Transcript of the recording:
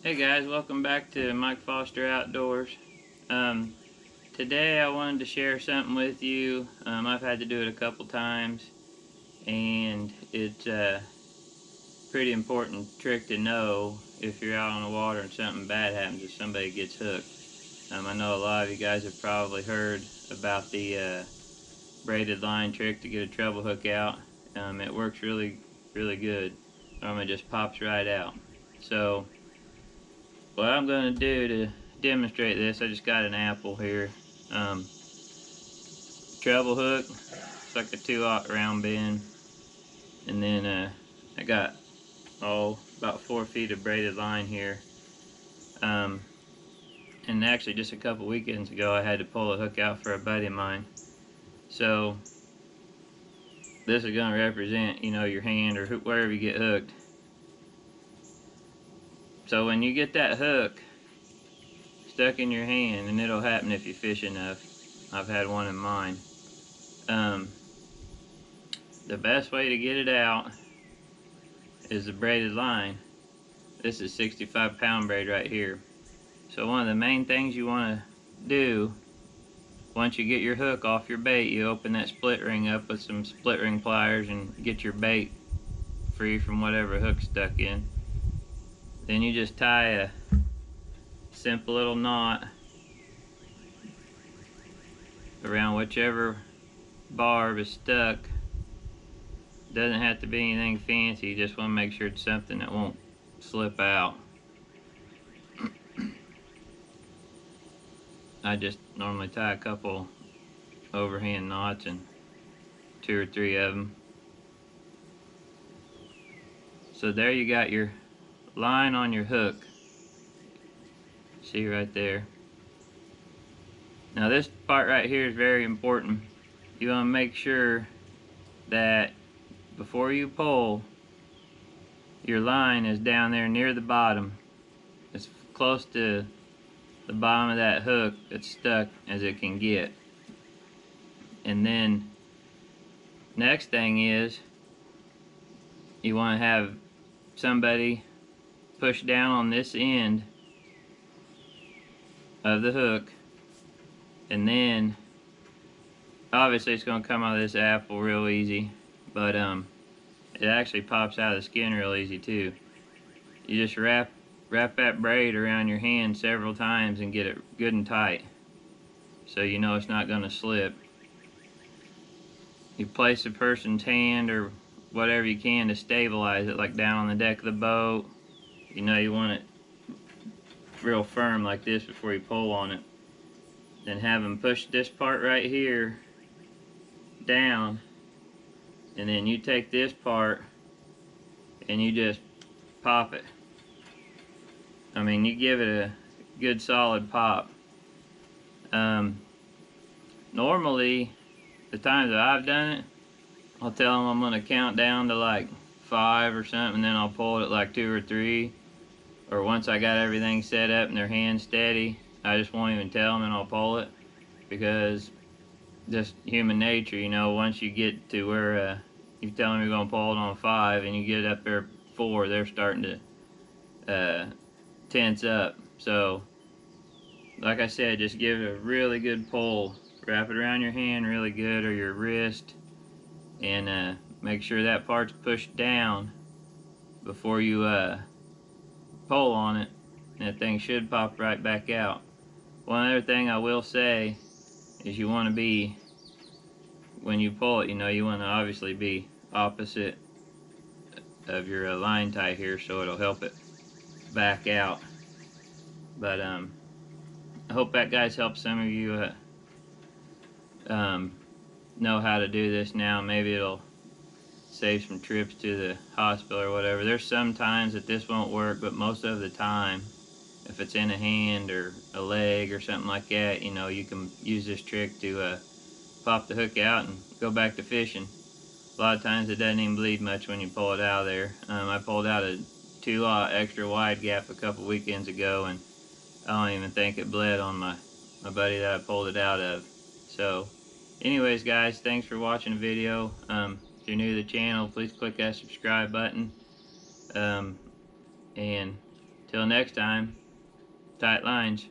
Hey guys, welcome back to Mike Foster Outdoors. Today I wanted to share something with you. I've had to do it a couple times, and it's a pretty important trick to know if you're out on the water and something bad happens, if somebody gets hooked. I know a lot of you guys have probably heard about the braided line trick to get a treble hook out. It works really good. Normally just pops right out. So what I'm going to do to demonstrate this, I just got an apple here. Treble hook, it's like a 2/0 round bend. And then I got about 4 feet of braided line here. And actually just a couple weekends ago I had to pull a hook out for a buddy of mine. So this is going to represent, your hand or wherever you get hooked. So when you get that hook stuck in your hand, and it'll happen if you fish enough, I've had one in mine. The best way to get it out is the braided line. This is 65-pound braid right here. So one of the main things you want to do once you get your hook off your bait, you open that split ring up with some split ring pliers and get your bait free from whatever hook's stuck in. Then you just tie a simple little knot around whichever barb is stuck. Doesn't have to be anything fancy, you just want to make sure it's something that won't slip out. I just normally tie a couple overhand knots and 2 or 3 of them. So there you got your line on your hook. See right there. Now this part right here is very important. You want to make sure that before you pull, your line is down there near the bottom, as close to the bottom of that hook that's stuck as it can get. And then next thing is you want to have somebody push down on this end of the hook, and then obviously it's going to come out of this apple real easy, but it actually pops out of the skin real easy too. You just wrap that braid around your hand several times and get it good and tight, so you know it's not going to slip. You place a person's hand or whatever you can to stabilize it, like down on the deck of the boat. You want it real firm like this before you pull on it. Then have them push this part right here down, and then you take this part and you just pop it. I mean, you give it a good solid pop. Normally, the times that I've done it, I'll tell them I'm going to count down to like 5 or something, and then I'll pull it at like 2 or 3. Or once I got everything set up and their hand steady, I just won't even tell them and I'll pull it. Because just human nature, once you get to where you tell them you're going to pull it on 5 and you get up there 4, they're starting to tense up. So, like I said, just give it a really good pull. Wrap it around your hand really good, or your wrist, and make sure that part's pushed down before you pull on it, and that thing should pop right back out. One other thing I will say is you want to be, when you pull it, you want to obviously be opposite of your line tie here, so it'll help it back out. But I hope that guys helped some of you know how to do this now. Maybe it'll save some trips to the hospital or whatever. There's some times that this won't work, but most of the time, if it's in a hand or a leg or something like that, you can use this trick to pop the hook out and go back to fishing. A lot of times it doesn't even bleed much when you pull it out of there. I pulled out a 2/0 extra wide gap a couple weekends ago, and I don't even think it bled on my buddy that I pulled it out of. So anyways guys, thanks for watching the video. If you're new to the channel, please click that subscribe button, and Till next time, tight lines.